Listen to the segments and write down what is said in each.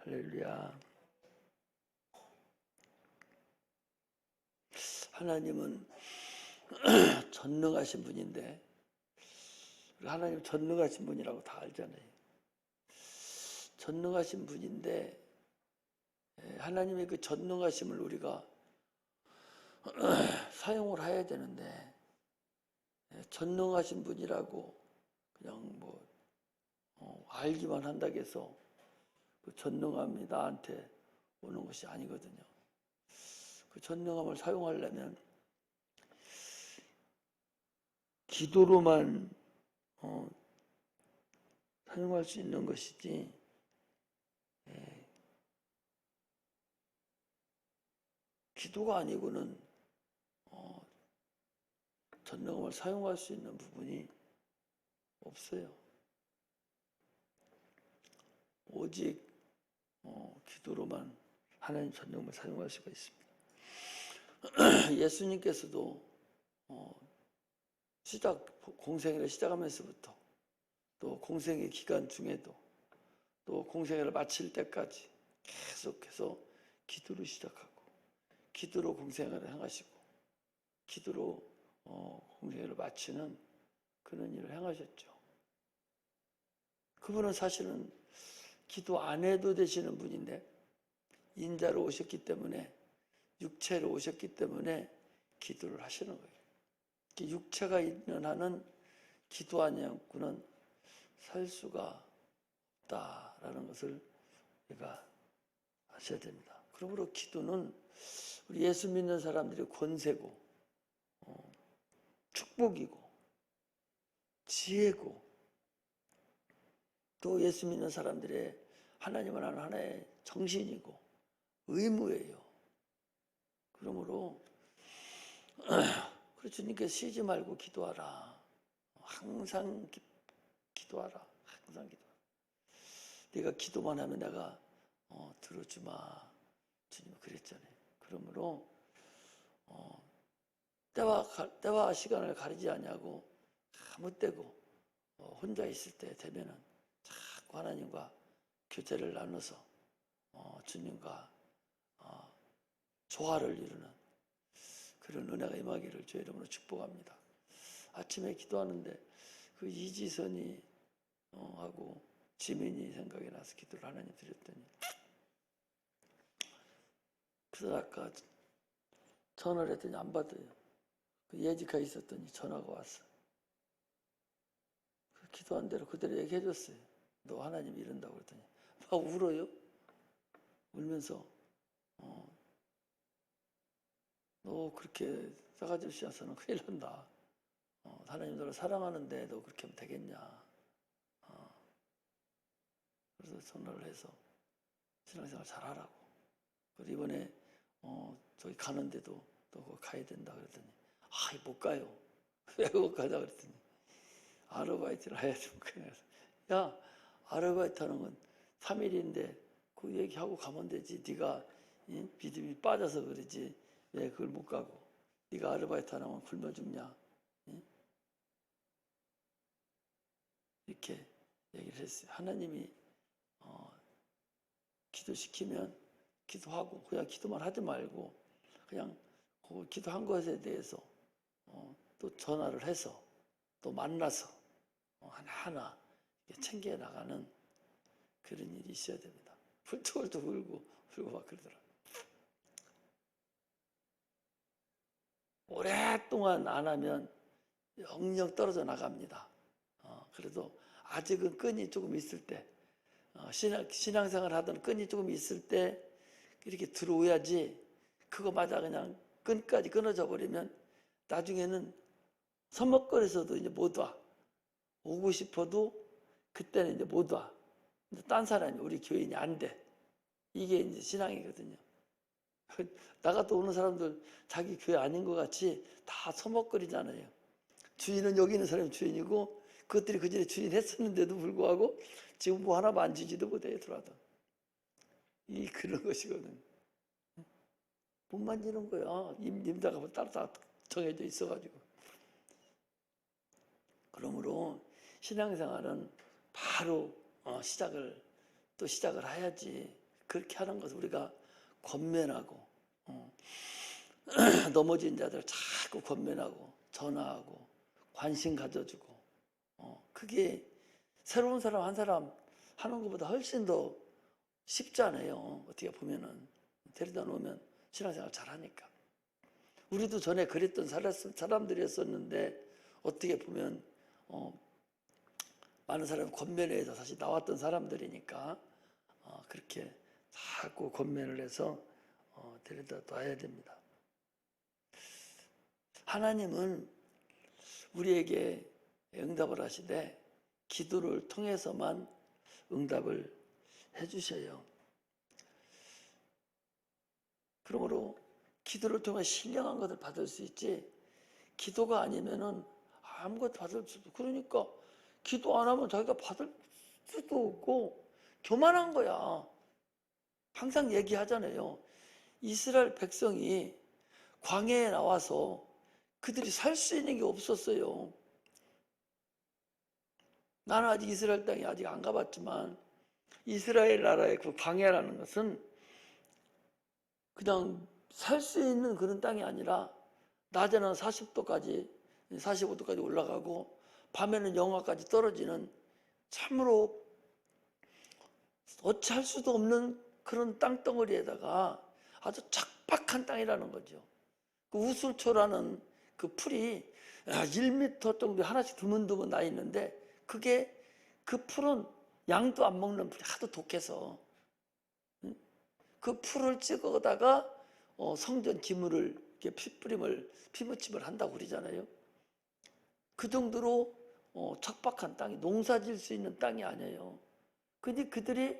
할렐루야. 하나님은 전능하신 분인데, 하나님 전능하신 분이라고 다 알잖아요. 전능하신 분인데 하나님의 그 전능하심을 우리가 사용을 해야 되는데, 전능하신 분이라고 그냥 알기만 한다고 해서 그 전능함이 나한테 오는 것이 아니거든요. 그 전능함을 사용하려면 기도로만 사용할 수 있는 것이지, 기도가 아니고는 전능함을 사용할 수 있는 부분이 없어요. 오직 기도로만 하나님 전능함을 사용할 수가 있습니다. 예수님께서도 공생애를 시작하면서부터, 또 공생애 기간 중에도, 또 공생애를 마칠 때까지 계속해서 기도로 시작하고, 기도로 공생애를 행하시고, 기도로 공생애를 마치는 그런 일을 행하셨죠. 그분은 사실은 기도 안 해도 되시는 분인데, 인자로 오셨기 때문에, 육체로 오셨기 때문에 기도를 하시는 거예요. 육체가 있는 한은 기도 아니고는 살 수가 없다라는 것을 우리가 아셔야 됩니다. 그러므로 기도는 우리 예수 믿는 사람들의 권세고, 축복이고, 지혜고, 또 예수 믿는 사람들의 하나님을 아는 하나의 정신이고 의무예요. 그러므로 주님께서 쉬지 말고 기도하라. 항상 기도하라. 항상 기도하라. 네가 기도만 하면 내가 들어주마. 주님은 그랬잖아요. 그러므로 때와 시간을 가리지 않냐고 아무 때고 혼자 있을 때 되면은 자꾸 하나님과 교제를 나눠서 주님과 조화를 이루는 그런 은혜가 임하기를 주의 이름으로 축복합니다. 아침에 기도하는데 그 이지선이 하고 지민이 생각이 나서 기도를 하나님 드렸더니, 그래서 아까 전화를 했더니 안 받아요. 그 예지가 있었더니 전화가 왔어. 그 기도한 대로 그대로 얘기해 줬어요. 너 하나님 이른다고 그랬더니 막 울어요. 울면서 너 그렇게 싸가지 없이 와서는 큰일 난다. 하나님 너를 사랑하는데 너 그렇게 하면 되겠냐. 그래서 전화를 해서 신앙생활 잘하라고. 그리고 이번에 저기 가는데도 너 거기 가야 된다 그랬더니 못 가요. 왜 못 가자 그랬더니 아르바이트를 해야지 못 가요. 야, 아르바이트 하는 건 3일인데 그 얘기하고 가면 되지. 네가 믿음이 빠져서 그러지. 왜 그걸 못 가고. 네가 아르바이트 하는 건 굶어 죽냐. 이렇게 얘기를 했어요. 하나님이 기도시키면 기도하고, 그냥 기도만 하지 말고 그냥 그 기도한 것에 대해서 또 전화를 해서 또 만나서 하나하나 챙겨 나가는 그런 일이 있어야 됩니다. 훌쩍훌쩍 울고 막 그러더라. 오랫동안 안 하면 영영 떨어져 나갑니다. 그래도 아직은 끈이 조금 있을 때, 신앙생활 하던 끈이 조금 있을 때 이렇게 들어오야지, 그거마다 그냥 끈까지 끊어져 버리면 나중에는 서먹거려서도 이제 못 와. 오고 싶어도 그때는 이제 못 와. 딴 사람이 우리 교인이 안 돼. 이게 이제 신앙이거든요. 나가 또 오는 사람들 자기 교회 아닌 것 같이 다 서먹거리잖아요. 주인은 여기 있는 사람이 주인이고, 그것들이 그 전에 주인 했었는데도 불구하고 지금 뭐 하나 만지지도 못해 들어와도. 그런 것이거든. 못 만지는 거야. 임자가 따로 다 정해져 있어가지고. 그러므로 신앙생활은 바로 시작을 해야지. 그렇게 하는 것을 우리가 권면하고 넘어진 자들 자꾸 권면하고 전화하고 관심 가져주고 그게 새로운 사람 한 사람 하는 것보다 훨씬 더 쉽잖아요. 어떻게 보면은 데려다 놓으면 신앙생활 잘하니까. 우리도 전에 그랬던 사람들이었었는데 어떻게 보면 많은 사람이 권면해서 사실 나왔던 사람들이니까 그렇게 자꾸 권면을 해서 데려다 놔야 됩니다. 하나님은 우리에게 응답을 하시되 기도를 통해서만 응답을 해주셔요. 그러므로 기도를 통해 신령한 것을 받을 수 있지 기도가 아니면은 아무것도 받을 수도 그러니까 기도 안 하면 자기가 받을 수도 없고 교만한 거야. 항상 얘기하잖아요. 이스라엘 백성이 광야에 나와서 그들이 살 수 있는 게 없었어요. 나는 아직 이스라엘 땅에 아직 안 가봤지만 이스라엘 나라의 그 광야라는 것은 그냥 살 수 있는 그런 땅이 아니라 낮에는 40도까지 45도까지 올라가고 밤에는 영하까지 떨어지는 참으로 어찌할 수도 없는 그런 땅덩어리에다가 아주 척박한 땅이라는 거죠. 그 우술초라는 그 풀이 1m 정도 하나씩 드문드문 나 있는데 그게 그 풀은 양도 안 먹는 풀이 하도 독해서 그 풀을 찍어다가 성전 기물을 이렇게 피무침을 한다고 그러잖아요. 그 정도로 척박한 땅이 농사질 수 있는 땅이 아니에요. 근데 그들이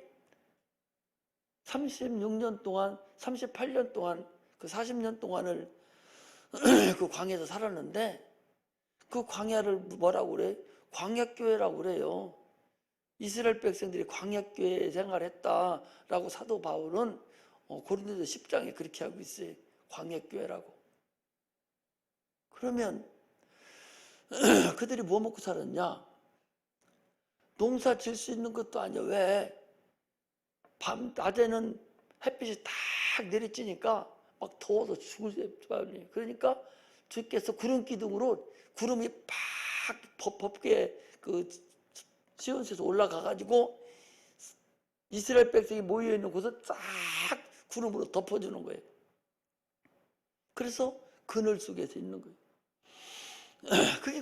36년 동안 38년 동안 그 40년 동안을 그 광야에서 살았는데 그 광야를 뭐라고 그래? 광야교회라고 그래요. 이스라엘 백성들이 광야교회 생활했다라고 사도 바울은 고린도서 10장에 그렇게 하고 있어요. 광야교회라고. 그러면 그들이 뭐 먹고 살았냐? 농사 질 수 있는 것도 아니야. 왜? 낮에는 햇빛이 딱 내리쬐니까 막 더워서 죽을 수 없어요. 그러니까 주께서 구름 기둥으로 구름이 팍 법게 그 시온에서 올라가가지고 이스라엘 백성이 모여있는 곳을 쫙 구름으로 덮어주는 거예요. 그래서 그늘 속에서 있는 거예요.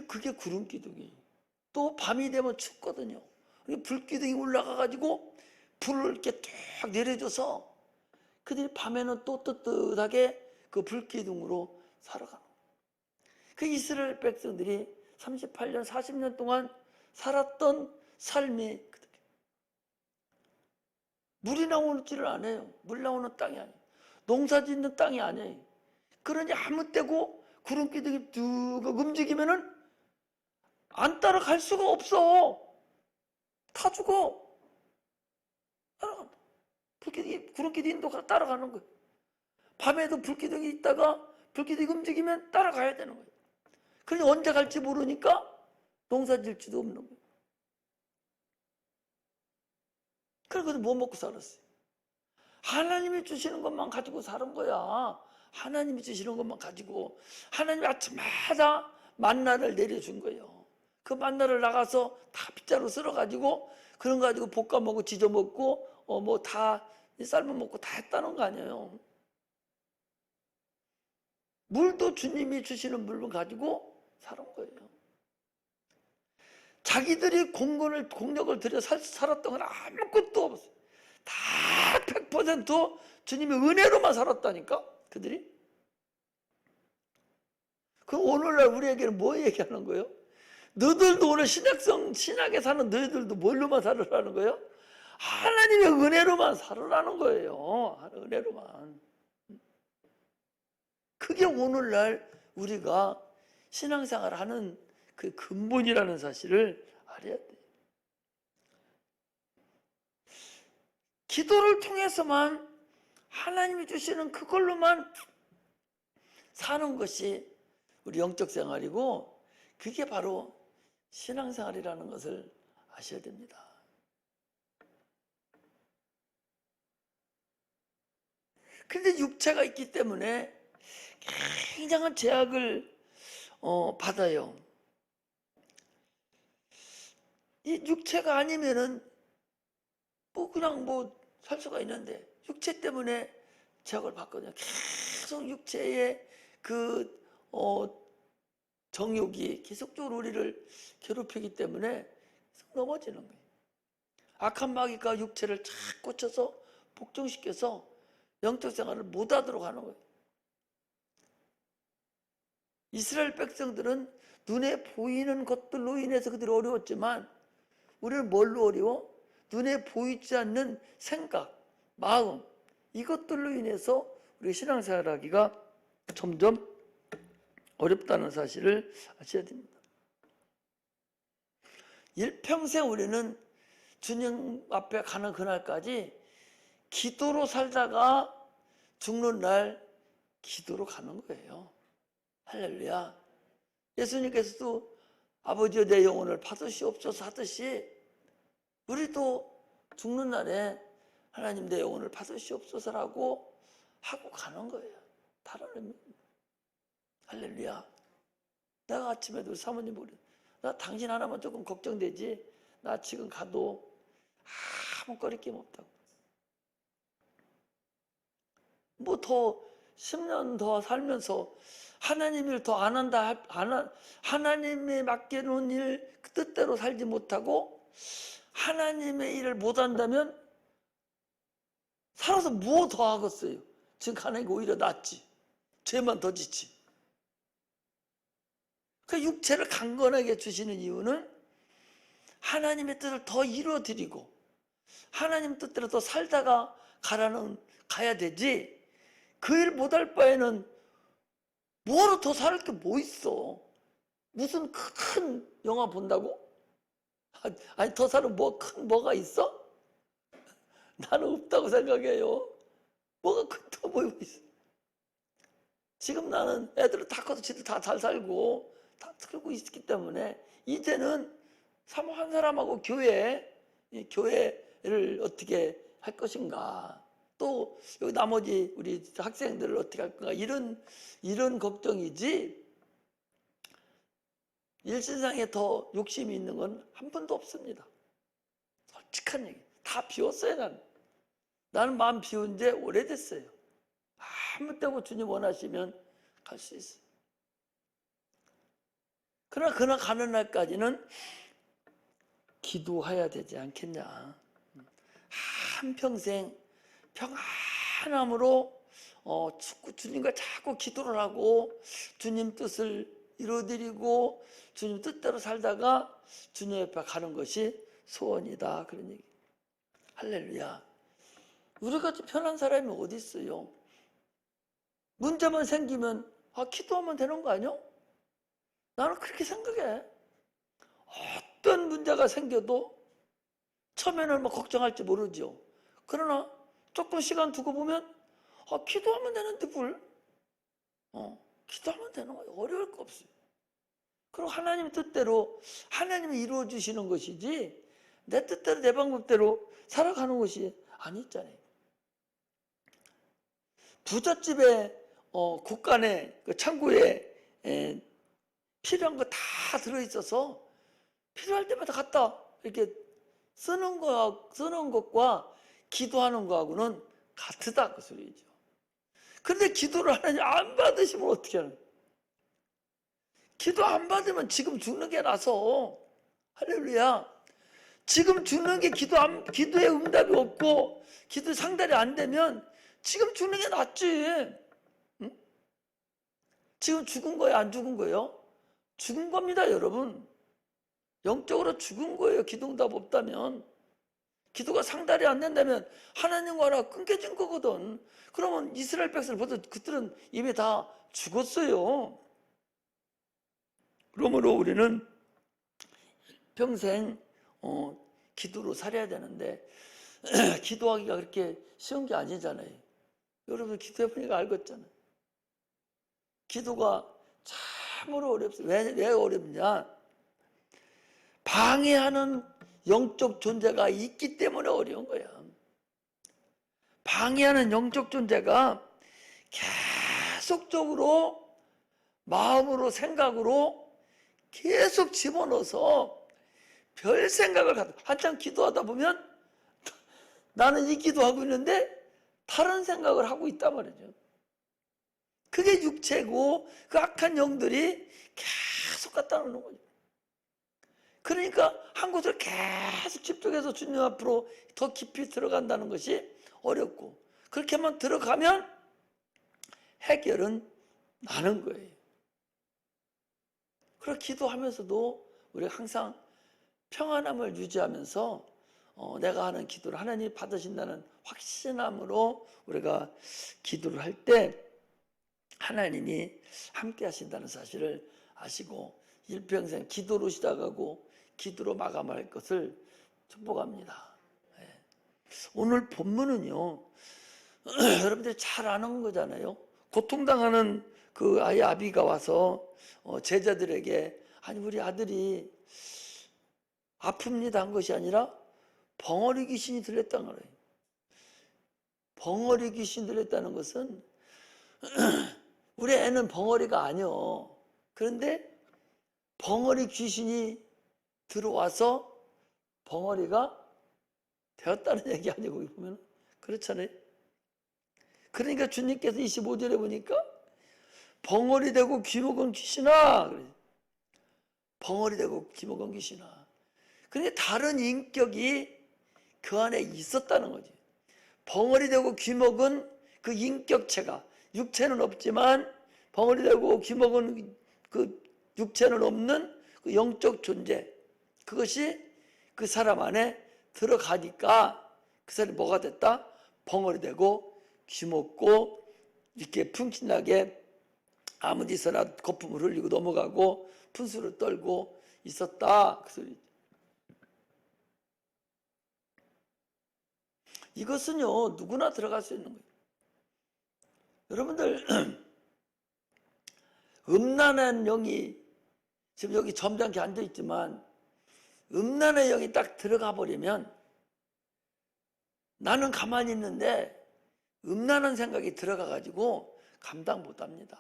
그게 구름 기둥이에요. 또 밤이 되면 춥거든요. 불 기둥이 올라가가지고 불을 이렇게 쫙 내려줘서 그들이 밤에는 또 뜨뜻하게 그 불 기둥으로 살아가는 거예요. 그 이스라엘 백성들이 38년, 40년 동안 살았던 삶이 물이 나오지를 않아요. 물 나오는 땅이 아니에요. 농사 짓는 땅이 아니에요. 그러니 아무 때고 구름 기둥이 쭉 움직이면은 안 따라갈 수가 없어. 타 죽어. 따라간다. 구름 기둥이 따라가는 거예요. 밤에도 불기둥이 있다가 불기둥이 움직이면 따라가야 되는 거예요. 그러니 언제 갈지 모르니까 농사 질지도 없는 거예요. 그래서 뭐 먹고 살았어요? 하나님이 주시는 것만 가지고 사는 거야. 하나님이 주시는 것만 가지고 하나님이 아침마다 만나를 내려준 거예요. 그 만나를 나가서 다 빗자루 쓸어가지고 그런 거 가지고 볶아 먹고 지져 먹고 뭐 다 삶아 먹고 다 했다는 거 아니에요. 물도 주님이 주시는 물만 가지고 사는 거예요. 자기들이 공력을 들여 살았던 건 아무것도 없어요. 다 100% 주님의 은혜로만 살았다니까 그들이. 그 오늘날 우리에게는 뭐 얘기하는 거예요? 너희들도 오늘 신약에 사는 너희들도 뭘로만 살으라는 거예요? 하나님의 은혜로만 살으라는 거예요. 은혜로만. 그게 오늘날 우리가 신앙생활을 하는 그 근본이라는 사실을 알아야 돼요. 기도를 통해서만 하나님이 주시는 그걸로만 사는 것이 우리 영적 생활이고 그게 바로 신앙생활이라는 것을 아셔야 됩니다. 그런데 육체가 있기 때문에 굉장한 제약을 받아요. 이 육체가 아니면은 뭐 그냥 뭐 살 수가 있는데 육체 때문에 제약을 받거든요. 계속 육체의 그 정욕이 계속적으로 우리를 괴롭히기 때문에 계속 넘어지는 거예요. 악한 마귀가 육체를 착 꽂혀서 복종시켜서 영적 생활을 못하도록 하는 거예요. 이스라엘 백성들은 눈에 보이는 것들로 인해서 그들이 어려웠지만 우리는 뭘로 어려워? 눈에 보이지 않는 생각, 마음, 이것들로 인해서 우리 신앙생활 하기가 점점 어렵다는 사실을 아셔야 됩니다. 일평생 우리는 주님 앞에 가는 그날까지 기도로 살다가 죽는 날 기도로 가는 거예요. 할렐루야. 예수님께서도 아버지여 내 영혼을 받으시옵소서 하듯이 우리도 죽는 날에 하나님 내 영혼을 받으시옵소서라고 하고 가는 거예요. 다른 의미입니다. 할렐루야. 내가 아침에도 사모님 보래. 나 당신 하나만 조금 걱정되지. 나 지금 가도 아무 거리낌 없다고. 뭐 더 10년 더 살면서 하나님 일 더 안 한다, 하나님에 맡겨놓은 일 그 뜻대로 살지 못하고 하나님의 일을 못 한다면 살아서 뭐 더 하겠어요? 지금 가는 게 오히려 낫지. 죄만 더 짓지. 그 육체를 강건하게 주시는 이유는 하나님의 뜻을 더 이루어드리고 하나님 뜻대로 더 살다가 가야 되지. 그 일 못할 바에는 뭐로 더 살 게 뭐 있어? 무슨 큰 영화 본다고? 아니 더 사는 뭐가 있어? 나는 없다고 생각해요. 뭐가 큰 더 뭐 있어? 지금 나는 애들은 다 커서 지들 다 잘 살고 다 살고 있기 때문에 이제는 사모 한 사람하고 교회를 어떻게 할 것인가, 또 여기 나머지 우리 학생들을 어떻게 할 건가, 이런 걱정이지 일신상에 더 욕심이 있는 건 한 번도 없습니다. 솔직한 얘기. 다 비웠어요. 나는 마음 비운 지 오래됐어요. 아무 때고 주님 원하시면 갈 수 있어요. 그러나 그날 가는 날까지는 기도해야 되지 않겠냐. 한평생 평안함으로 주님과 자꾸 기도를 하고 주님 뜻을 이루어드리고 주님 뜻대로 살다가 주님 옆에 가는 것이 소원이다. 그런 얘기. 할렐루야. 우리같이 편한 사람이 어디 있어요? 문제만 생기면 기도하면 되는 거 아니야? 나는 그렇게 생각해. 어떤 문제가 생겨도 처음에는 뭐 걱정할지 모르죠. 그러나 조금 시간 두고 보면 기도하면 되는데 기도하면 되는 거예요. 어려울 거 없어요. 그리고 하나님 뜻대로 하나님이 이루어 주시는 것이지 내 뜻대로 내 방법대로 살아가는 것이 아니잖아요. 부잣집에 국간에 그 창고에 필요한 거 다 들어있어서 필요할 때마다 갖다 이렇게 쓰는 것과 기도하는 거하고는 같다 그 소리죠. 그런데 기도를 하나님 안 받으시면 어떻게 하는 거예요? 기도 안 받으면 지금 죽는 게 나서. 할렐루야. 지금 죽는 게 기도에 응답이 없고 기도 상달이 안 되면 지금 죽는 게 낫지. 응? 지금 죽은 거예요? 안 죽은 거예요? 죽은 겁니다, 여러분. 영적으로 죽은 거예요. 기도 응답 없다면. 기도가 상달이 안 된다면 하나님과는 끊겨진 거거든. 그러면 이스라엘 백성을 보다 그들은 이미 다 죽었어요. 그러므로 우리는 평생 기도로 살아야 되는데 기도하기가 그렇게 쉬운 게 아니잖아요. 여러분 기도해보니까 알겠잖아요. 기도가 참으로 어렵어요. 왜 어렵냐? 방해하는 영적 존재가 있기 때문에 어려운 거야. 방해하는 영적 존재가 계속적으로 마음으로 생각으로 계속 집어넣어서 별 생각을 한참 기도하다 보면 나는 이 기도하고 있는데 다른 생각을 하고 있단 말이죠. 그게 육체고 그 악한 영들이 계속 갖다 놓는 거죠. 그러니까 한 곳을 계속 집중해서 주님 앞으로 더 깊이 들어간다는 것이 어렵고, 그렇게만 들어가면 해결은 나는 거예요. 그렇게 기도하면서도 우리가 항상 평안함을 유지하면서 내가 하는 기도를 하나님이 받으신다는 확신함으로 우리가 기도를 할 때 하나님이 함께 하신다는 사실을 아시고 일평생 기도로 시작하고 기도로 마감할 것을 축복합니다. 오늘 본문은요, 여러분들이 잘 아는 거잖아요. 고통당하는 그 아이 아비가 와서 제자들에게, 아니 우리 아들이 아픕니다 한 것이 아니라 벙어리 귀신이 들렸다는 거예요. 벙어리 귀신이 들렸다는 것은 우리 애는 벙어리가 아니요. 그런데 벙어리 귀신이 들어와서 벙어리가 되었다는 얘기 아니고 보면 그렇잖아요. 그러니까 주님께서 25절에 보니까 벙어리 되고 귀먹은 귀신아, 벙어리 되고 귀먹은 귀신아. 그러니까 다른 인격이 그 안에 있었다는 거지. 벙어리 되고 귀먹은 그 인격체가, 육체는 없지만 벙어리 되고 귀먹은 그 육체는 없는 그 영적 존재, 그것이 그 사람 안에 들어가니까 그 사람이 뭐가 됐다? 벙어리 되고 귀먹고 이렇게 풍신나게 아무 데서나 거품을 흘리고 넘어가고 분수를 떨고 있었다, 그 소리죠. 이것은요 누구나 들어갈 수 있는 거예요. 여러분들 음란한 영이 지금 여기 점잖게 앉아있지만 음란의 영이 딱 들어가 버리면 나는 가만히 있는데 음란한 생각이 들어가 가지고 감당 못합니다.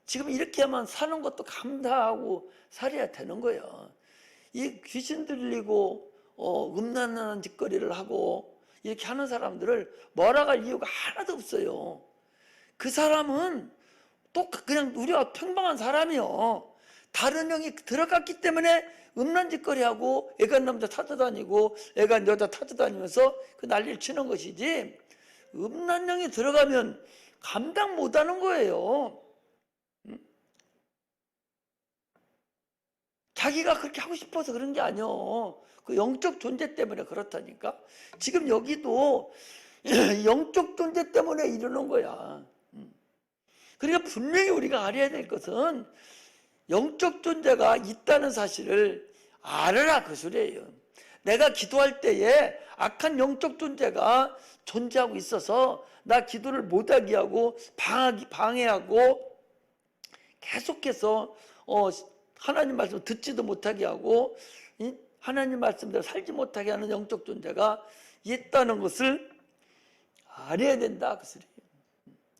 지금 이렇게만 사는 것도 감당하고 살아야 되는 거예요. 이 귀신 들리고 음란한 짓거리를 하고 이렇게 하는 사람들을 뭐라고 할 이유가 하나도 없어요. 그 사람은 또 그냥 우리와 평범한 사람이요. 다른 영이 들어갔기 때문에 음란 짓거리하고 애간 남자 찾아다니고 애간 여자 찾아다니면서 그 난리를 치는 것이지, 음란 영이 들어가면 감당 못하는 거예요. 자기가 그렇게 하고 싶어서 그런 게 아니요. 그 영적 존재 때문에 그렇다니까. 지금 여기도 영적 존재 때문에 이러는 거야. 그러니까 분명히 우리가 알아야 될 것은 영적 존재가 있다는 사실을 알아라, 그 소리예요. 내가 기도할 때에 악한 영적 존재가 존재하고 있어서 나 기도를 못하게 하고 방해하고 계속해서 하나님 말씀 듣지도 못하게 하고 하나님 말씀대로 살지 못하게 하는 영적 존재가 있다는 것을 알아야 된다, 그 소리예요.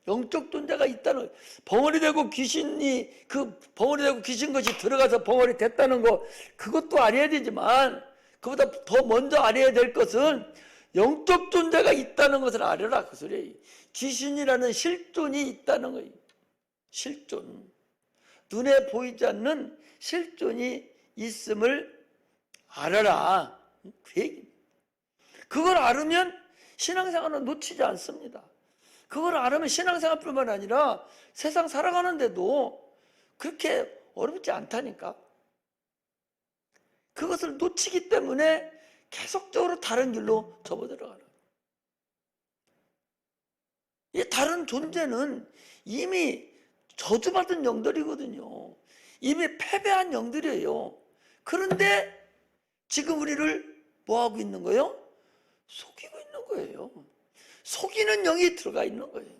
영적 존재가 있다는, 벙어리 되고 귀신이, 그 벙어리 되고 귀신 것이 들어가서 벙어리 됐다는 거, 그것도 알아야 되지만 그보다 더 먼저 알아야 될 것은 영적 존재가 있다는 것을 알아라, 그 소리예요. 귀신이라는 실존이 있다는 거예요. 실존, 눈에 보이지 않는 실존이 있음을 알아라, 그 얘기입니다. 그걸 알으면 신앙생활은 놓치지 않습니다. 그걸 알으면 신앙생활뿐만 아니라 세상 살아가는데도 그렇게 어렵지 않다니까. 그것을 놓치기 때문에 계속적으로 다른 길로 접어들어가는 거예요. 이 다른 존재는 이미 저주받은 영들이거든요. 이미 패배한 영들이에요. 그런데 지금 우리를 뭐하고 있는 거예요? 속이고 있는 거예요. 속이는 영이 들어가 있는 거예요.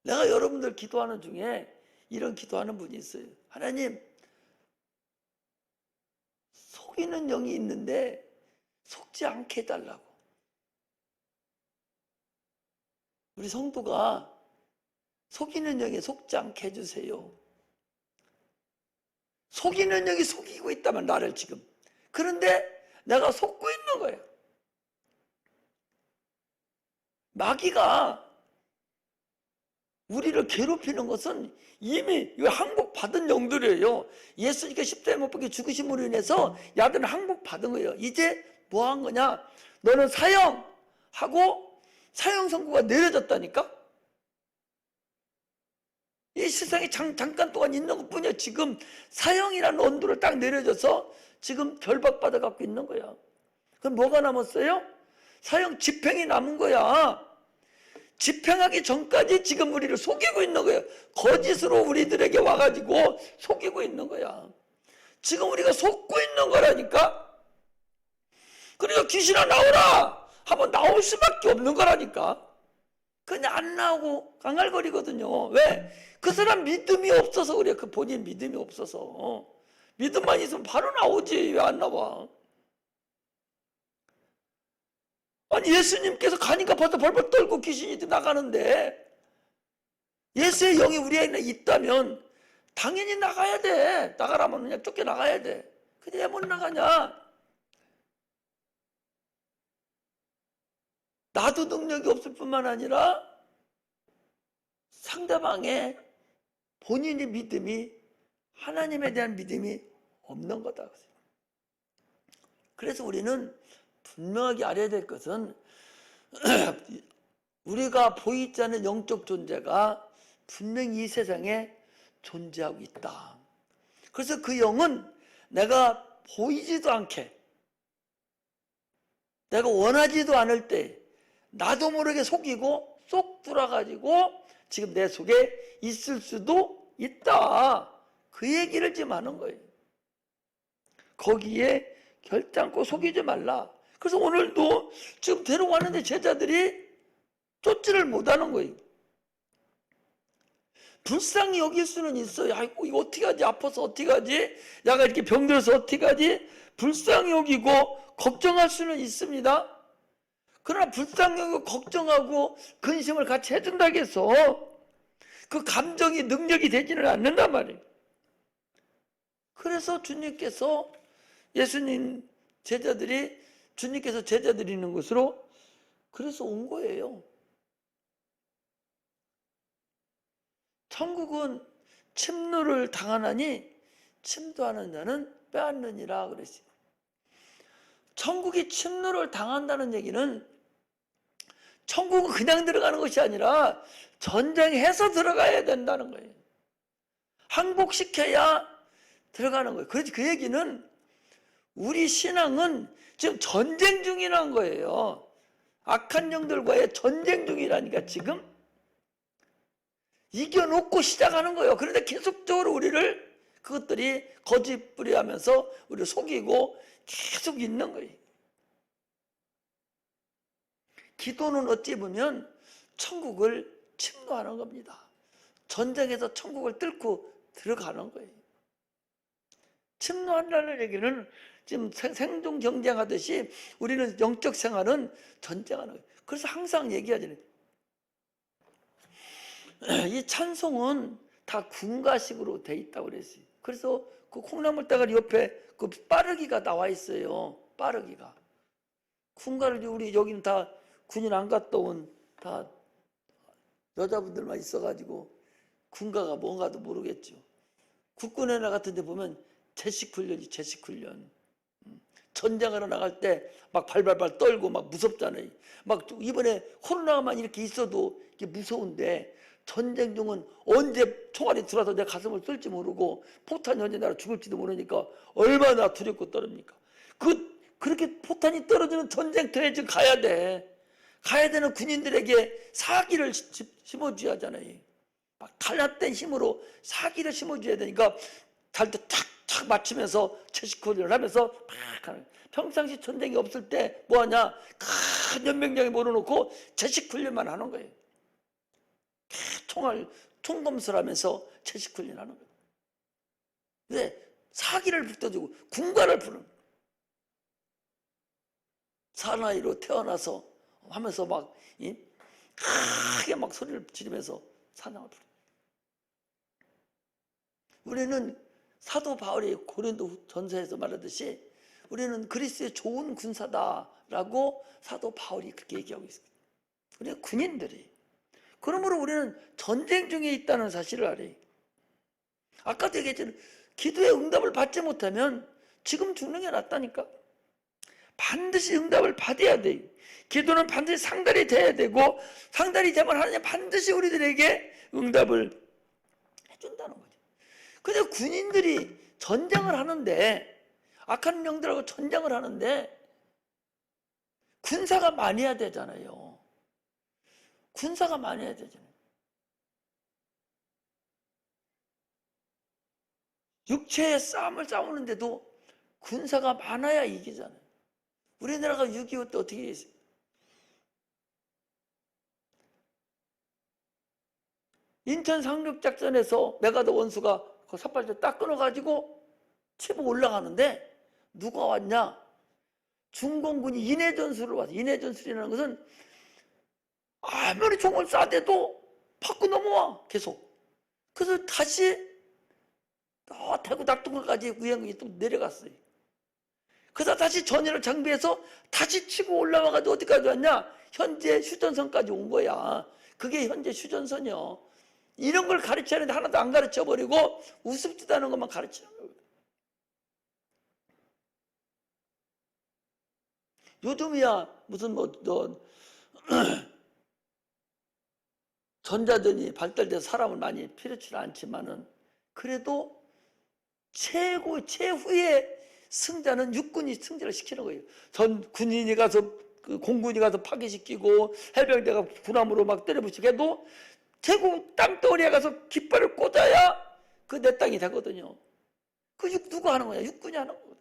내가 여러분들 기도하는 중에 이런 기도하는 분이 있어요. 하나님, 속이는 영이 있는데 속지 않게 해달라고. 우리 성도가 속이는 영에 속지 않게 해주세요. 속이는 영이 속이고 있다면 나를 지금. 그런데 내가 속고 있는 거예요. 마귀가 우리를 괴롭히는 것은 이미 항복받은 영들이에요. 예수님께 십자가에 못 박혀 죽으심으로 인해서 야들은 항복받은 거예요. 이제 뭐 한 거냐? 너는 사형하고 사형 선고가 내려졌다니까? 이 세상에 잠깐 동안 있는 것뿐이야. 지금 사형이라는 언도를 딱 내려져서 지금 결박받아 갖고 있는 거야. 그럼 뭐가 남았어요? 사형 집행이 남은 거야. 집행하기 전까지 지금 우리를 속이고 있는 거예요. 거짓으로 우리들에게 와가지고 속이고 있는 거야. 지금 우리가 속고 있는 거라니까. 그러니까 귀신아 나오라 하면 나올 수밖에 없는 거라니까. 그냥 안 나오고 강갈거리거든요. 왜? 그 사람 믿음이 없어서 그래. 그 본인 믿음이 없어서. 믿음만 있으면 바로 나오지. 왜 안 나와? 아니 예수님께서 가니까 벌써 벌벌 떨고 귀신이 나가는데, 예수의 영이 우리 안에 있다면 당연히 나가야 돼. 나가라면 그냥 쫓겨나가야 돼. 근데 왜 못 나가냐? 나도 능력이 없을 뿐만 아니라 상대방의 본인의 믿음이, 하나님에 대한 믿음이 없는 거다. 그래서 우리는 분명하게 알아야 될 것은 우리가 보이지 않는 영적 존재가 분명히 이 세상에 존재하고 있다. 그래서 그 영은 내가 보이지도 않게, 내가 원하지도 않을 때 나도 모르게 속이고 쏙 들어가지고 지금 내 속에 있을 수도 있다. 그 얘기를 지금 하는 거예요. 거기에 결단코 속이지 말라. 그래서 오늘도 지금 데려왔는데 제자들이 쫓지를 못하는 거예요. 불쌍히 여길 수는 있어요. 아이고 이거 어떻게 하지? 아파서 어떻게 하지? 야가 이렇게 병들어서 어떻게 하지? 불쌍히 여기고 걱정할 수는 있습니다. 그러나 불쌍히 여기고 걱정하고 근심을 같이 해준다고 해서 그 감정이 능력이 되지는 않는단 말이에요. 그래서 주님께서 예수님 제자들이 주님께서 제자들이 있는 곳으로 그래서 온 거예요. 천국은 침노를 당하나니 침도하는 자는 빼앗느니라 그랬어요. 천국이 침노를 당한다는 얘기는 천국은 그냥 들어가는 것이 아니라 전쟁해서 들어가야 된다는 거예요. 항복시켜야 들어가는 거예요. 그래서 그 얘기는 우리 신앙은 지금 전쟁 중이라는 거예요. 악한 영들과의 전쟁 중이라니까. 지금 이겨놓고 시작하는 거예요. 그런데 계속적으로 우리를 그것들이 거짓 뿌리하면서 우리를 속이고 계속 있는 거예요. 기도는 어찌 보면 천국을 침노하는 겁니다. 전쟁에서 천국을 뚫고 들어가는 거예요. 침노한다는 얘기는 지금 생존 경쟁하듯이 우리는 영적 생활은 전쟁하는 거예요. 그래서 항상 얘기하잖아요. 이 찬송은 다 군가식으로 돼 있다고 그랬어요. 그래서 그 콩나물 따가리 옆에 그 빠르기가 나와 있어요. 빠르기가. 군가를 우리 여기는 다 군인 안 갔다 온 다 여자분들만 있어가지고 군가가 뭔가도 모르겠죠. 국군에 같은 데 보면 제식훈련이 제식훈련. 전쟁하러 나갈 때 막 발발발 떨고 막 무섭잖아요. 막 이번에 코로나만 이렇게 있어도 이게 무서운데 전쟁 중은 언제 총알이 들어와서 내 가슴을 쏠지 모르고 포탄이 언제 나라 죽을지도 모르니까 얼마나 두렵고 떨립니까? 그렇게 포탄이 떨어지는 전쟁터에 지금 가야 돼. 가야 되는 군인들에게 사기를 심어줘야 하잖아요. 막 탈락된 힘으로 사기를 심어줘야 되니까 달 때 탁탁 맞추면서 채식훈련을 하면서 막 하는. 평상시 전쟁이 없을 때 뭐하냐? 큰 연명장에 몰아놓고 채식훈련만 하는 거예요. 총검술 하면서 채식훈련 하는 거예요. 왜? 사기를 붙어주고 군가를 부르는 거예요. 사나이로 태어나서 하면서 막 크게 막 소리를 지르면서 찬양을 부릅니다. 우리는 사도 바울이 고린도 전서에서 말하듯이 우리는 그리스도의 좋은 군사다라고 사도 바울이 그렇게 얘기하고 있습니다. 우리는 군인들이. 그러므로 우리는 전쟁 중에 있다는 사실을 알아요. 아까도 얘기했지만 기도의 응답을 받지 못하면 지금 죽는 게 낫다니까. 반드시 응답을 받아야 돼요. 기도는 반드시 상달이 돼야 되고, 상달이 되면 하나님 반드시 우리들에게 응답을 해준다는 거죠. 근데 군인들이 전쟁을 하는데, 악한 영들하고 전쟁을 하는데 군사가 많이 해야 되잖아요. 군사가 많이 해야 되잖아요. 육체의 싸움을 싸우는데도 군사가 많아야 이기잖아요. 우리나라가 6.25 때 어떻게 했어요? 인천 상륙작전에서 메가더 원수가 그 삿발질 딱 끊어가지고 치고 올라가는데 누가 왔냐? 중공군이 인해전술을 왔어. 인해전술이라는 것은 아무리 총을 쏴대도 받고 넘어와 계속. 그래서 다시 대구 낙동강까지 구행군이 또 내려갔어요. 그래서 다시 전열을 장비해서 다시 치고 올라와가지고 어디까지 왔냐? 현재 휴전선까지 온 거야. 그게 현재 휴전선이요. 이런 걸 가르치는데 하나도 안 가르쳐버리고 우습지도 않은 것만 가르치는 거예요. 요즘이야 무슨 전자전이 발달돼서 사람을 많이 필요치 않지만은 그래도 최후의 승자는 육군이 승자를 시키는 거예요. 전 군인이 가서 공군이 가서 파괴시키고 해병대가 군함으로 막 때려부시게 해도 최고 땅덩어리에 가서 깃발을 꽂아야 그 내 땅이 되거든요. 그 누가 하는 거냐? 육군이 하는 거거든요.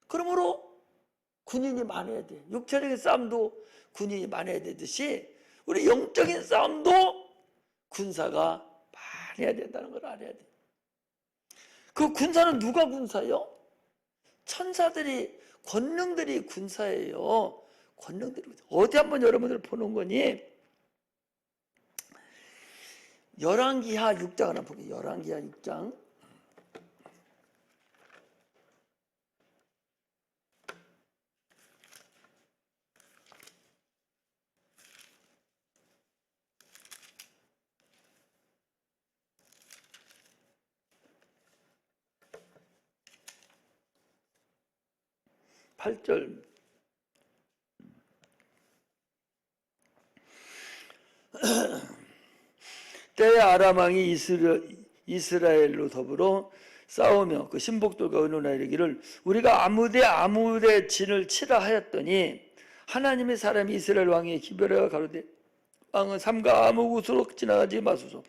그러므로 군인이 많아야 돼. 육체적인 싸움도 군인이 많아야 되듯이 우리 영적인 싸움도 군사가 많이 해야 된다는 걸 알아야 돼. 그 군사는 누가 군사요? 천사들이, 권능들이 군사예요. 권능들이. 어디 한번 여러분들 보는 거니? 열왕기하 6장 하나 볼게요. 열왕기하 6장. 팔절 때에 아람 왕이 이스라엘로 더불어 싸우며 그 신복들과 의논하여 이르기를 우리가 아무데 진을 치라 하였더니 하나님의 사람이 이스라엘 왕이 기별하여 가로되 왕은 삼가 아무 곳으로 지나가지 마소서.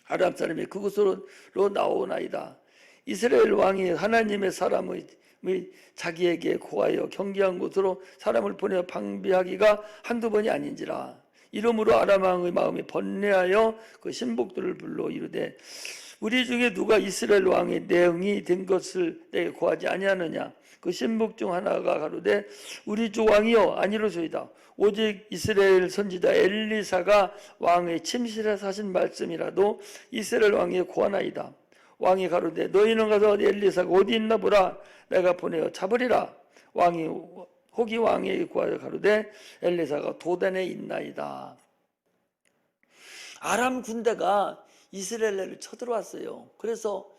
아람 사람이 그곳으로 나오나이다. 이스라엘 왕이 하나님의 사람의 자기에게 고하여 경계한 곳으로 사람을 보내어 방비하기가 한두 번이 아닌지라. 이러므로 아람 왕의 마음이 번뇌하여 그 신복들을 불러 이르되 우리 중에 누가 이스라엘 왕의 내응이 된 것을 내게 고하지 아니하느냐. 그 신복 중 하나가 가로되 우리 주 왕이여 아니로소이다. 오직 이스라엘 선지자 엘리사가 왕의 침실에서 하신 말씀이라도 이스라엘 왕이 고하나이다. 왕이 가로되 너희는 가서 엘리사가 어디 있나 보라. 내가 보내어 잡으리라. 왕이 혹이 왕에게 구하여 가로되 엘리사가 도단에 있나이다. 아람 군대가 이스라엘을 쳐들어왔어요. 그래서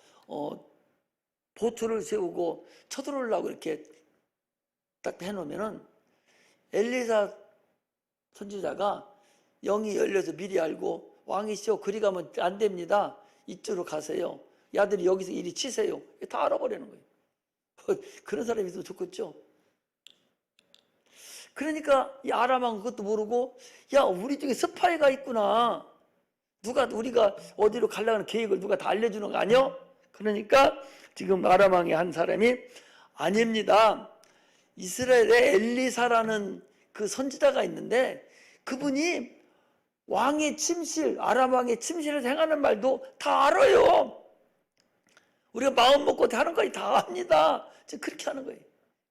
보트를 세우고 쳐들어오려고 이렇게 딱 해놓으면은 엘리사 선지자가 영이 열려서 미리 알고 왕이시여 그리 가면 안 됩니다. 이쪽으로 가세요. 야들이 여기서 이리 치세요. 다 알아버리는 거예요. 그런 사람이 있으면 좋겠죠. 그러니까 이 아람왕 그것도 모르고 야 우리 중에 스파이가 있구나. 우리가 어디로 가려는 계획을 누가 다 알려주는 거 아니야? 그러니까 지금 아람왕의 한 사람이 아닙니다. 이스라엘에 엘리사라는 그 선지자가 있는데 그분이 왕의 침실, 아람 왕의 침실에서 행하는 말도 다 알아요. 우리가 마음 먹고 하는 거지 다 압니다. 지금 그렇게 하는 거예요.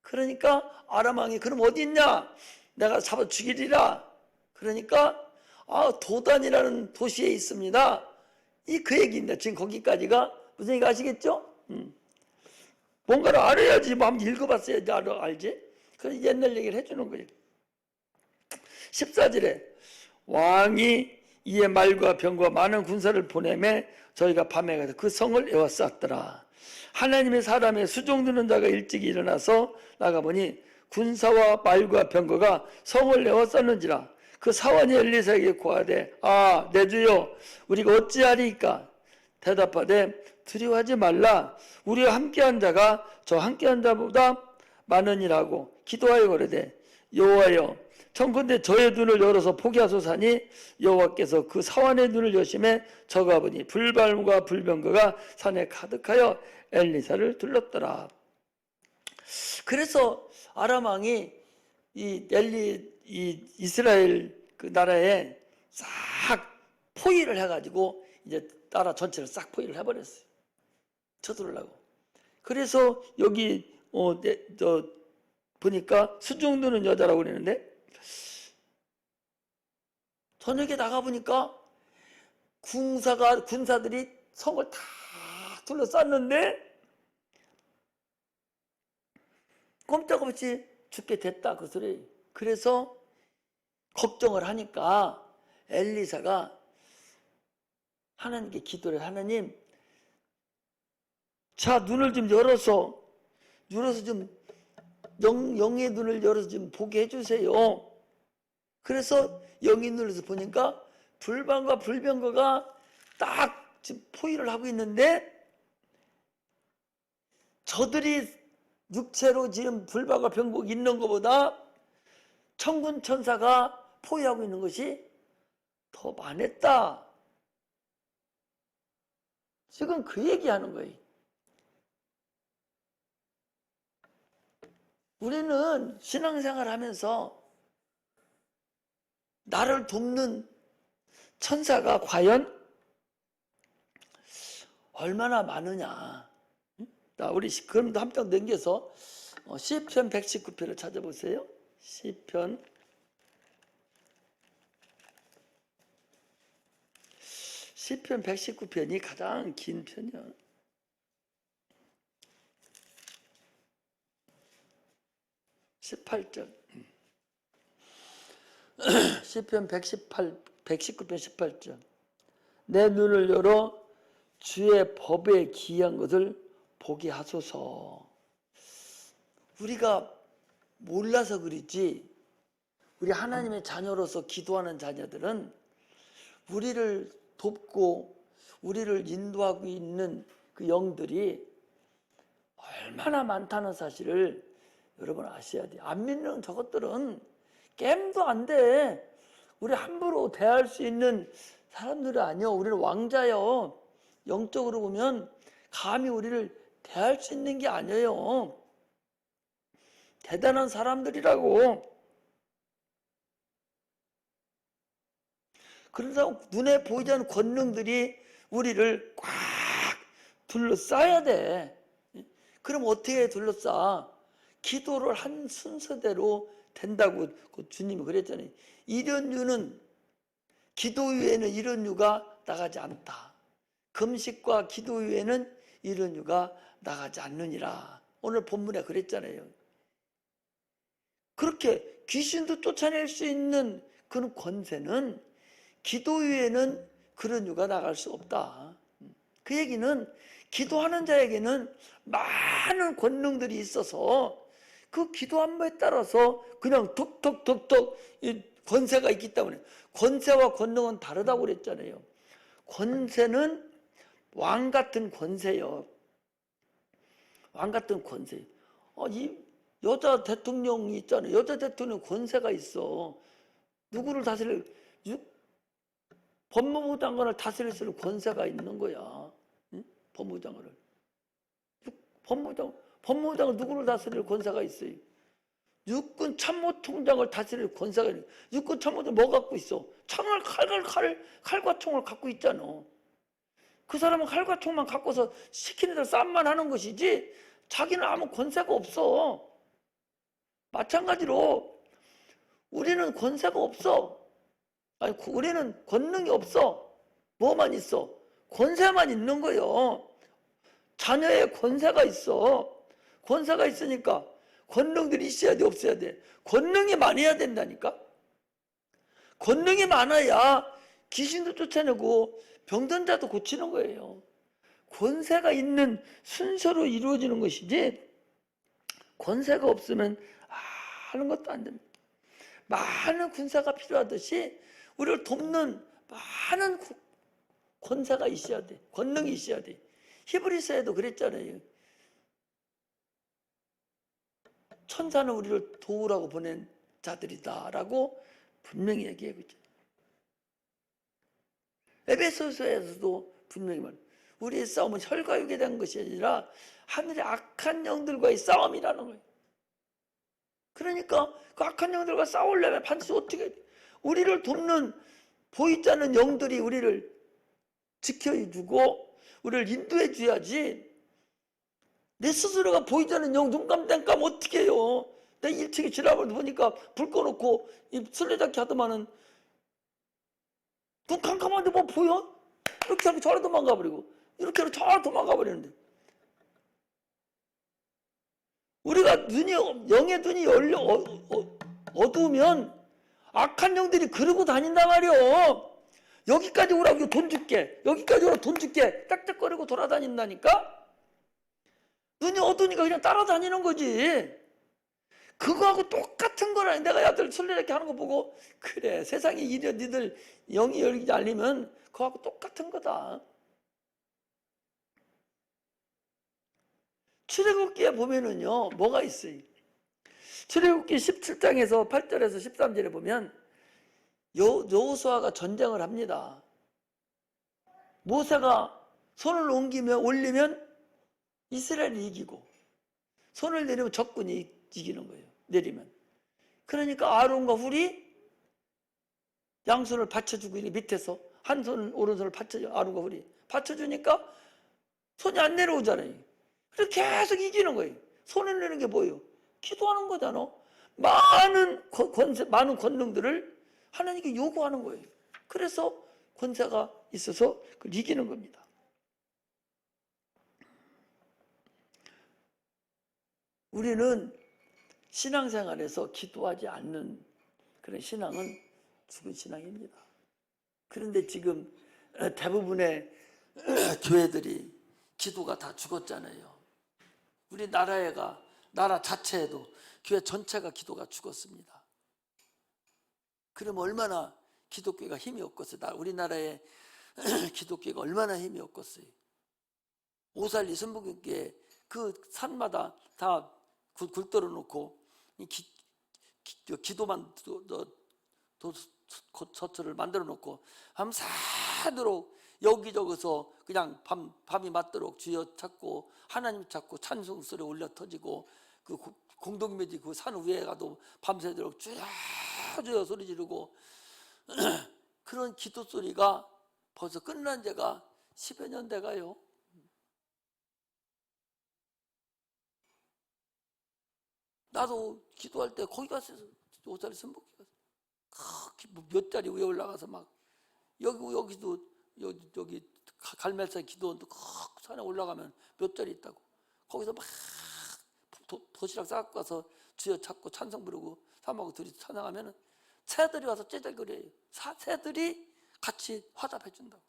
그러니까 아람 왕이 그럼 어디 있냐? 내가 잡아 죽이리라. 그러니까 도단이라는 도시에 있습니다. 이 그 얘기인데 지금 거기까지가 무슨 얘기 아시겠죠? 뭔가를 알아야지. 뭐 한번 읽어봤어야지 알지? 그래서 옛날 얘기를 해주는 거예요. 14절에 왕이 이에 말과 병과 많은 군사를 보내매 저희가 밤에 가서 그 성을 에워쌌더라. 하나님의 사람의 수종드는 자가 일찍 일어나서 나가보니 군사와 말과 병거가 성을 에워쌌는지라. 그 사원이 엘리사에게 고하되 내 주여 우리가 어찌하리이까? 대답하되 두려워하지 말라. 우리와 함께한 자가 저 함께한 자보다 많으니라고 기도하여 그러되 여호와여 청컨대 저의 눈을 열어서 보게 하소서니 여호와께서 그 사원의 눈을 여심해 저가 보니 불발과 불병거가 산에 가득하여 엘리사를 둘렀더라. 그래서 아람 왕이 이 이스라엘 그 나라에 싹 포위를 해가지고 이제 나라 전체를 싹 포위를 해버렸어요. 쳐들으려고. 그래서 여기 보니까 수종드는 여자라고 그러는데 저녁에 나가보니까 군사들이 성을 다 둘러쌌는데 꼼짝없이 죽게 됐다 그 소리. 그래서 걱정을 하니까 엘리사가 하나님께 기도를 해. 하나님, 자 눈을 좀 열어서 좀 영의 눈을 열어서 좀 보게 해주세요. 그래서 영의 눈을 보니까 불방과 불병거가 딱 지금 포위를 하고 있는데 저들이 육체로 지금 불방과 병거가 있는 것보다 천군 천사가 포위하고 있는 것이 더 많았다. 지금 그 얘기하는 거예요. 우리는 신앙생활 하면서 나를 돕는 천사가 과연 얼마나 많으냐. 자, 우리 그럼도 한 장 넘겨서 시편 119편을 찾아보세요. 시편 119편이 가장 긴 편이야. 시편 119편 18절. 내 눈을 열어 주의 법에 기이한 것을 보게 하소서. 우리가 몰라서 그렇지 우리 하나님의 자녀로서 기도하는 자녀들은 우리를 돕고 우리를 인도하고 있는 그 영들이 얼마나 많다는 사실을 여러분 아셔야 돼요. 안 믿는 저것들은 게임도 안 돼. 우리 함부로 대할 수 있는 사람들이 아니요. 우리는 왕자요. 영적으로 보면 감히 우리를 대할 수 있는 게 아니에요. 대단한 사람들이라고. 그러다 눈에 보이지 않는 권능들이 우리를 꽉 둘러싸야 돼. 그럼 어떻게 둘러싸? 기도를 한 순서대로 된다고 주님이 그랬잖아요. 이런 유는 기도 외에는 이런 유가 나가지 않다. 금식과 기도 외에는 이런 유가 나가지 않느니라. 오늘 본문에 그랬잖아요. 그렇게 귀신도 쫓아낼 수 있는 그런 권세는 기도 외에는 그런 유가 나갈 수 없다. 그 얘기는 기도하는 자에게는 많은 권능들이 있어서 그 기도 한 번에 따라서 그냥 톡톡톡톡 권세가 있기 때문에 권세와 권능은 다르다고 그랬잖아요. 권세는 왕 같은 권세요. 왕 같은 권세. 이 여자 대통령이 있잖아요. 여자 대통령 권세가 있어. 누구를 다스릴 법무부 장관을 다스릴 수 있는 권세가 있는 거야. 응? 법무부 장관을. 법무부 장관 누구를 다스릴 권세가 있어요. 육군 참모총장을 다스릴 권세가 있는. 육군 참모총 뭐 갖고 있어? 칼과 총을 갖고 있잖아. 그 사람은 칼과 총만 갖고서 시키는 대로 싸움만 하는 것이지 자기는 아무 권세가 없어. 마찬가지로 우리는 권세가 없어. 아니, 우리는 권능이 없어. 뭐만 있어? 권세만 있는 거예요. 자녀의 권세가 있어. 권세가 있으니까 권능들이 있어야 돼, 없어야 돼? 권능이 많아야 된다니까? 권능이 많아야 귀신도 쫓아내고 병든 자도 고치는 거예요. 권세가 있는 순서로 이루어지는 것이지, 권세가 없으면 하는 것도 안 됩니다. 많은 군사가 필요하듯이 우리를 돕는 많은 권세가 있어야 돼. 권능이 있어야 돼. 히브리서에도 그랬잖아요. 천사는 우리를 도우라고 보낸 자들이다 라고 분명히 얘기하고 있잖아요. 에베소서에서도 분명히 말해요. 우리의 싸움은 혈과 육에 대한 것이 아니라 하늘의 악한 영들과의 싸움이라는 거예요. 그러니까 그 악한 영들과 싸우려면 반드시 어떻게 해야 돼? 우리를 돕는 보이지 않는 영들이 우리를 지켜주고 우리를 인도해 줘야지. 내 스스로가 보이지 않는 영 눈 깜깜 어떻게 해요? 내 1층에 지나을 보니까 불 꺼놓고 술래잡기 하더만은 눈 깜깜한데 뭐 보여? 이렇게 하면 저리 도망가 버리고 이렇게 하면 저리 도망가 버리는데, 우리가 영의 눈이 열려 어두우면 악한 영들이 그러고 다닌단 말이요. 여기까지 오라고 돈 줄게, 여기까지 오라고 돈 줄게 짝짝거리고 돌아다닌다니까. 눈이 어두우니까 그냥 따라다니는 거지. 그거하고 똑같은 거라. 내가 야들 술래잡기 하는 거 보고 그래, 세상에 이래 니들 영이 열리지 않으면 그거하고 똑같은 거다. 출애굽기에 보면은요 뭐가 있어요. 출애굽기 17장에서 8절에서 13절에 보면 여호수아가 전쟁을 합니다. 모세가 손을 올리면 이스라엘이 이기고, 손을 내리면 적군이 이기는 거예요. 내리면. 그러니까 아론과 훌이 양손을 받쳐주고, 밑에서 한 손 오른손을 받쳐줘. 아론과 훌이 받쳐주니까 손이 안 내려오잖아요. 그래서 계속 이기는 거예요. 손을 내는 게 뭐예요? 기도하는 거잖아. 많은 권능들을 하나님께 요구하는 거예요. 그래서 권세가 있어서 그걸 이기는 겁니다. 우리는 신앙생활에서 기도하지 않는 그런 신앙은 죽은 신앙입니다. 그런데 지금 대부분의 교회들이 기도가 다 죽었잖아요. 우리 나라 자체에도 교회 전체가 기도가 죽었습니다. 그럼 얼마나 기독교가 힘이 없겠어요. 우리나라의 기독교가 얼마나 힘이 없겠어요. 오살리 순복음교회 그 산마다 다 굴 떨어 놓고 기도만 서처를 만들어 놓고 밤새도록 여기저기서 그냥 밤이 맞도록 주여 찾고 하나님 찾고 찬송 소리 울려 터지고, 그 공동묘지 그 산 위에 가도 밤새도록 주여 소리 지르고 그런 기도 소리가 벌써 끝난 지가 10여 년 돼가요. 나도 기도할 때 거기 가서 오살리 선복기 가서 몇 자리 위에 올라가서 막 여기 갈멜산 기도원도 산에 올라가면 몇 자리 있다고. 거기서 막 도시락 싸갖고 가서 주여 찾고 찬성 부르고 사람하고 둘이 찬양하면은 새들이 와서 째절거려요. 새들이 같이 화답해 준다고.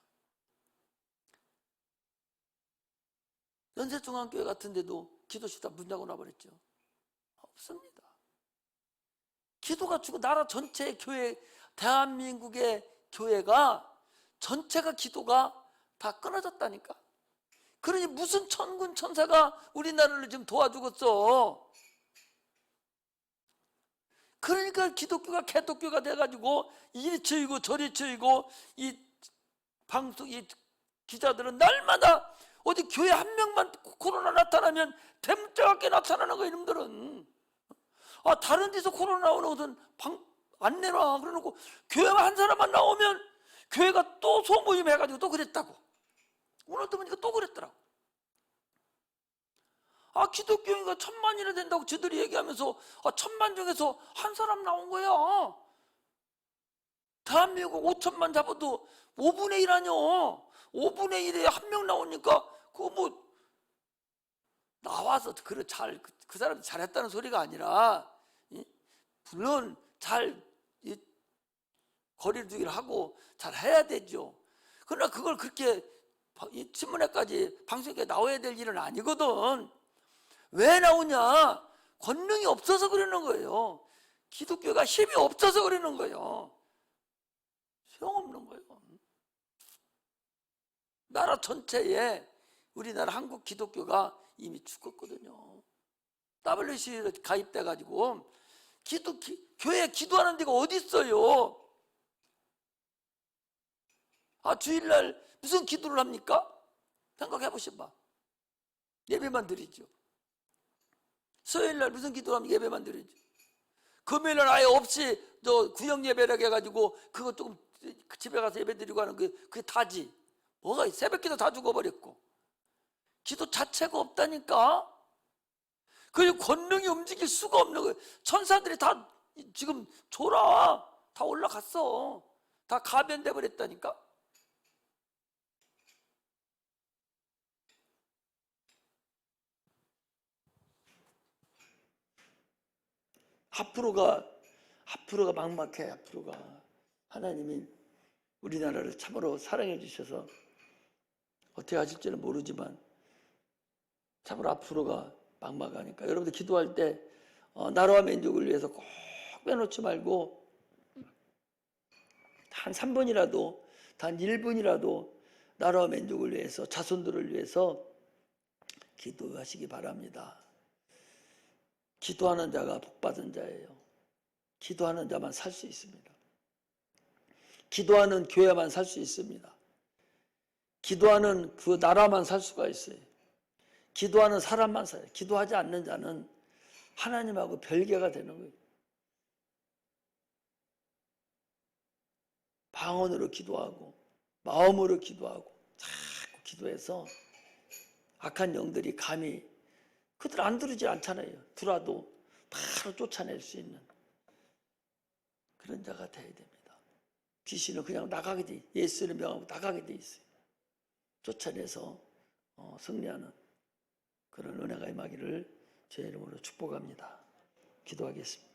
연세중앙교회 같은 데도 기도실 다 문 닫고 나버렸죠. 없습니다. 기도가 죽고 나라 전체의 교회, 대한민국의 교회가 전체가 기도가 다 끊어졌다니까. 그러니 무슨 천군 천사가 우리나라를 지금 도와주겠어. 그러니까 기독교가 개독교가 돼가지고 이리 치이고 저리 치이고, 이 방송 이 기자들은 날마다 어디 교회 한 명만 코로나 나타나면 대문짝하게 나타나는 거야. 이놈들은 다른 데서 코로나 나오는 것은 안 내놔 그러놓고 교회만 한 사람만 나오면 교회가 또 소모임 해가지고 또 그랬다고. 오늘도 보니까 또 그랬더라고. 아, 기독교인가 1000만이나 된다고 저들이 얘기하면서 1000만 중에서 한 사람 나온 거야. 대한민국 5천만 잡아도 5분의 1 아니요. 5분의 1에 한 명 나오니까 그거 뭐 나와서 그 사람이 잘했다는 소리가 아니라, 물론 잘 거리를 두기를 하고 잘 해야 되죠. 그러나 그걸 그렇게 신문에까지 방송에 나와야 될 일은 아니거든. 왜 나오냐? 권능이 없어서 그러는 거예요. 기독교가 힘이 없어서 그러는 거예요. 소용없는 거예요. 나라 전체에 우리나라 한국 기독교가 이미 죽었거든요. WC에 가입돼 가지고 교회에 기도하는 데가 어디 있어요? 주일날 무슨 기도를 합니까? 생각해 보셔봐. 예배만 드리죠. 수요일날 무슨 기도를 하면 예배만 드리죠. 금요일날 아예 없이 구역 예배라고 해가지고 그거 조금 집에 가서 예배 드리고 하는 그게 다지. 뭐가 새벽기도 다 죽어버렸고 기도 자체가 없다니까. 그리고 권능이 움직일 수가 없는 거예요. 천사들이 다 지금 다 올라갔어. 다 가변돼 버렸다니까. 앞으로가 막막해. 앞으로가 하나님이 우리나라를 참으로 사랑해 주셔서 어떻게 하실지는 모르지만 참으로 앞으로가 막막하니까 여러분들 기도할 때 나라와 민족을 위해서 꼭 빼놓지 말고 단 3분이라도 단 1분이라도 나라와 민족을 위해서 자손들을 위해서 기도하시기 바랍니다. 기도하는 자가 복받은 자예요. 기도하는 자만 살 수 있습니다. 기도하는 교회만 살 수 있습니다. 기도하는 그 나라만 살 수가 있어요. 기도하는 사람만 살아요. 기도하지 않는 자는 하나님하고 별개가 되는 거예요. 방언으로 기도하고 마음으로 기도하고 자꾸 기도해서 악한 영들이 감히 그들 안 들으지 않잖아요. 들어도 바로 쫓아낼 수 있는 그런 자가 돼야 됩니다. 귀신은 그냥 나가게 돼, 예수를 명하고 나가게 돼 있어요. 쫓아내서 승리하는 그런 은혜가 임하기를 제 이름으로 축복합니다. 기도하겠습니다.